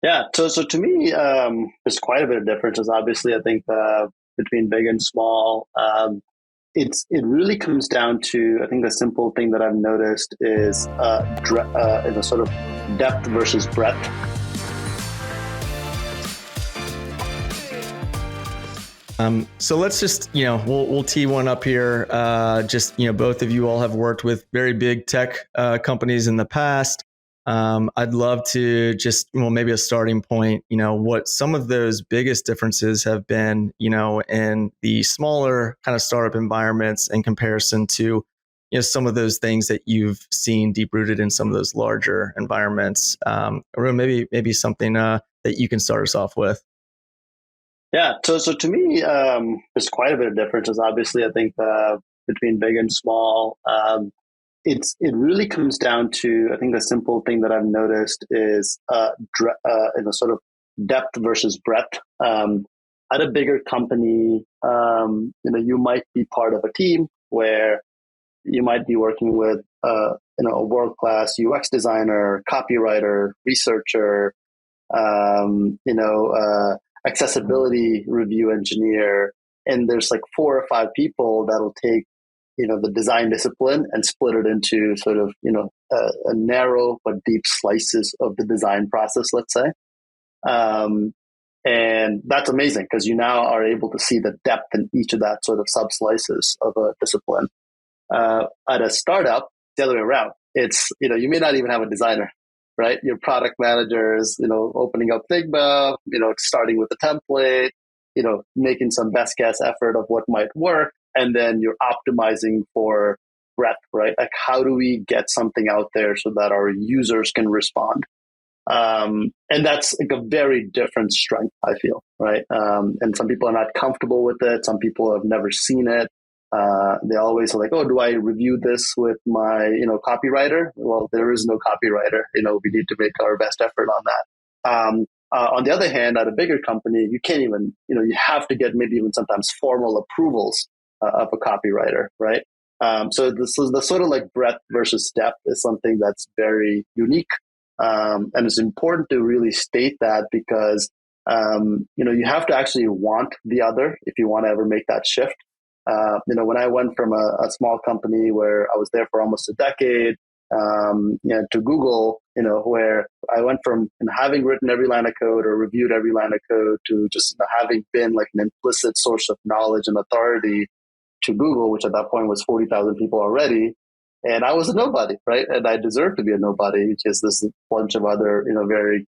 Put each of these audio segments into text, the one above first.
Yeah. So to me, there's quite a bit of differences. Obviously, I think between big and small, it really comes down to, I think the simple thing that I've noticed is sort of depth versus breadth. So let's just, we'll tee one up here. Both of you all have worked with very big tech companies in the past. I'd love to just, maybe a starting point, what some of those biggest differences have been, in the smaller kind of startup environments in comparison to, some of those things that you've seen deep rooted in some of those larger environments. Arun, maybe something that you can start us off with. Yeah. So to me, there's quite a bit of differences. Obviously, I think between big and small, it really comes down to, I think the simple thing that I've noticed is sort of depth versus breadth. At a bigger company, you might be part of a team where you might be working with a world class UX designer, copywriter, researcher, accessibility review engineer, and there's like four or five people that'll take the design discipline and split it into sort of a narrow but deep slices of the design process, let's say. um, and that's amazing because you now are able to see the depth in each of that sort of sub slices of a discipline. At a startup, the other way around. It's, you may not even have a designer, right? Your product managers, opening up Figma, starting with the template, making some best guess effort of what might work. And then you're optimizing for breadth, right? Like, how do we get something out there so that our users can respond? And that's like a very different strength, I feel, right? And some people are not comfortable with it. Some people have never seen it. They always are like, oh, do I review this with my, copywriter? Well, there is no copywriter. We need to make our best effort on that. On the other hand, at a bigger company, you can't even, you have to get maybe even sometimes formal approvals of a copywriter, right? So this is the sort of like breadth versus depth is something that's very unique. And it's important to really state that because, you have to actually want the other if you want to ever make that shift. When I went from a small company where I was there for almost a decade, to Google, where I went from having written every line of code or reviewed every line of code to just having been like an implicit source of knowledge and authority to Google, which at that point was 40,000 people already. And I was a nobody, right? And I deserved to be a nobody because there's a bunch of other, very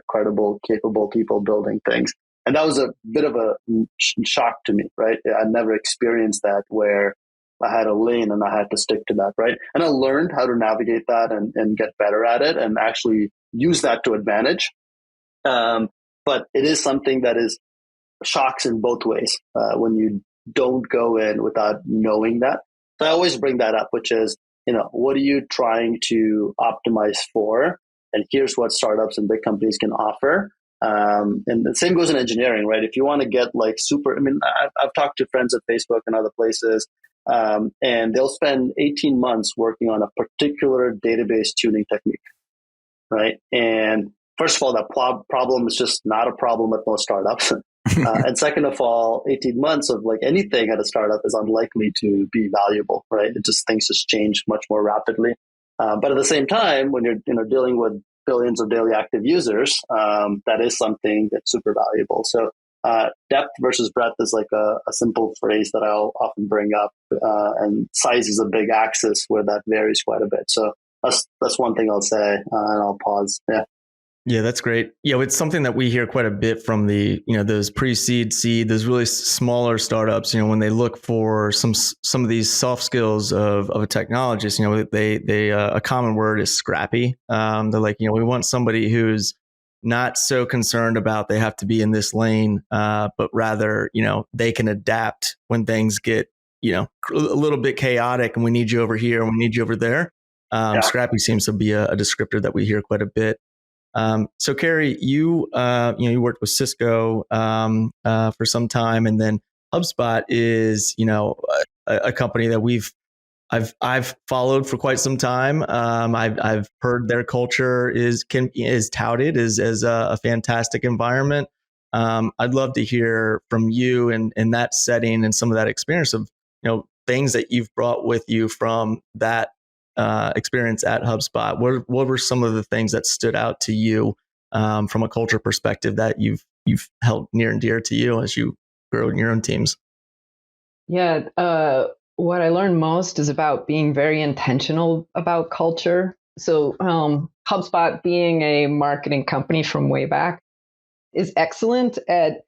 credible, capable people building things. And that was a bit of a shock to me, right? I never experienced that where I had a lane and I had to stick to that, right? And I learned how to navigate that and get better at it and actually use that to advantage. But it is something that is shocks in both ways when you don't go in without knowing that. So I always bring that up, which is, what are you trying to optimize for? And here's what startups and big companies can offer. And the same goes in engineering, right? If you want to get like super, I've talked to friends at Facebook and other places, and they'll spend 18 months working on a particular database tuning technique, right? And first of all, that problem is just not a problem at most startups. And second of all, 18 months of like anything at a startup is unlikely to be valuable, right? Things just change much more rapidly. But at the same time, when you're dealing with billions of daily active users, that is something that's super valuable. So depth versus breadth is like a simple phrase that I'll often bring up, and size is a big axis where that varies quite a bit. So that's one thing I'll say, and I'll pause. Yeah. Yeah, that's great. It's something that we hear quite a bit from the, those pre-seed, seed, those really smaller startups, when they look for some of these soft skills of a technologist, they a common word is scrappy. They're like, we want somebody who's not so concerned about they have to be in this lane, but rather, they can adapt when things get, a little bit chaotic and we need you over here and we need you over there. Yeah. Scrappy seems to be a descriptor that we hear quite a bit. So Kerry, you worked with Cisco for some time, and then HubSpot is a company that we've I've followed for quite some time. I've heard their culture is touted as a fantastic environment. I'd love to hear from you in that setting and some of that experience of, things that you've brought with you from that experience at HubSpot. What were some of the things that stood out to you from a culture perspective that you've held near and dear to you as you grow in your own teams? Yeah, what I learned most is about being very intentional about culture. So HubSpot, being a marketing company from way back, is excellent at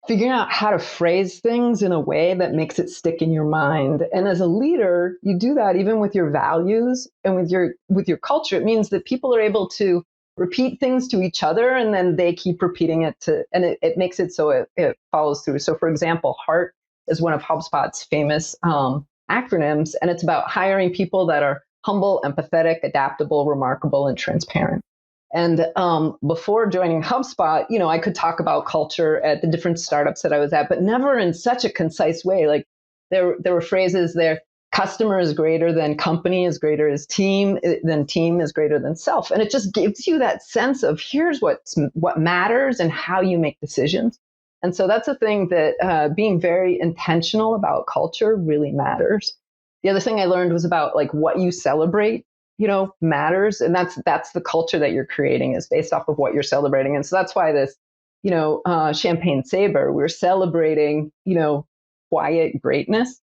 figuring out how to phrase things in a way that makes it stick in your mind. And as a leader, you do that even with your values and with your culture. It means that people are able to repeat things to each other, and then they keep repeating it and it makes it so it follows through. So for example, HEART is one of HubSpot's famous acronyms, and it's about hiring people that are humble, empathetic, adaptable, remarkable, and transparent. And before joining HubSpot, I could talk about culture at the different startups that I was at, but never in such a concise way. Like there were phrases there: customer is greater than company, is greater than team is greater than self. And it just gives you that sense of here's what matters and how you make decisions. And so that's a thing that being very intentional about culture really matters. The other thing I learned was about like what you celebrate, matters. And that's the culture that you're creating is based off of what you're celebrating. And so that's why this, Champagne Sabre, we're celebrating, quiet greatness.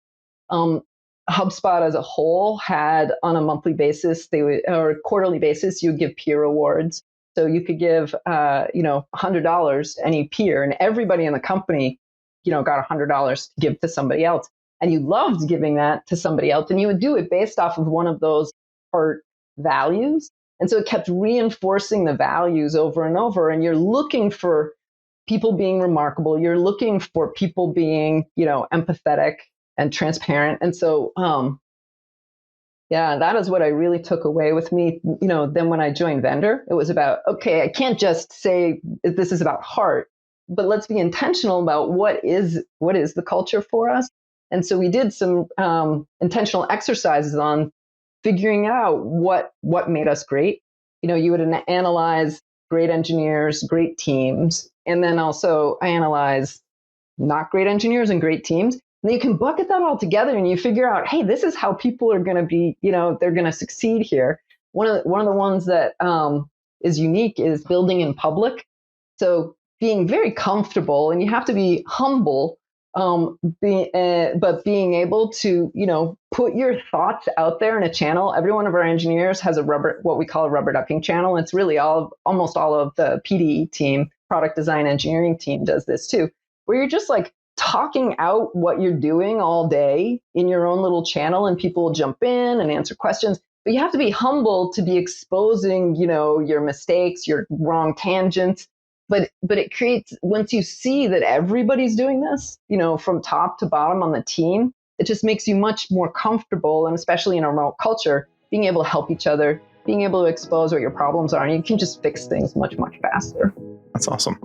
HubSpot as a whole had on a monthly basis, or quarterly basis, you give peer awards. So you could give, $100 to any peer, and everybody in the company, got $100 to give to somebody else. And you loved giving that to somebody else, and you would do it based off of one of those HEART values. And so it kept reinforcing the values over and over. And you're looking for people being remarkable. You're looking for people being, empathetic and transparent. And so, that is what I really took away with me. Then when I joined Vendor, it was about, okay, I can't just say this is about HEART, but let's be intentional about what is the culture for us. And so we did some intentional exercises on figuring out what made us great. You would analyze great engineers, great teams, and then also analyze not great engineers and great teams. And then you can bucket that all together and you figure out, hey, this is how people are going to be, they're going to succeed here. One of the ones that is unique is building in public. So being very comfortable, and you have to be humble, but being able to, put your thoughts out there in a channel. Every one of our engineers has what we call a rubber ducking channel. It's really almost all of the PDE team, product design engineering team, does this too, where you're just like talking out what you're doing all day in your own little channel, and people will jump in and answer questions. But you have to be humble to be exposing, your mistakes, your wrong tangents. But it creates, once you see that everybody's doing this, from top to bottom on the team, it just makes you much more comfortable. And especially in a remote culture, being able to help each other, being able to expose what your problems are, and you can just fix things much, much faster. That's awesome.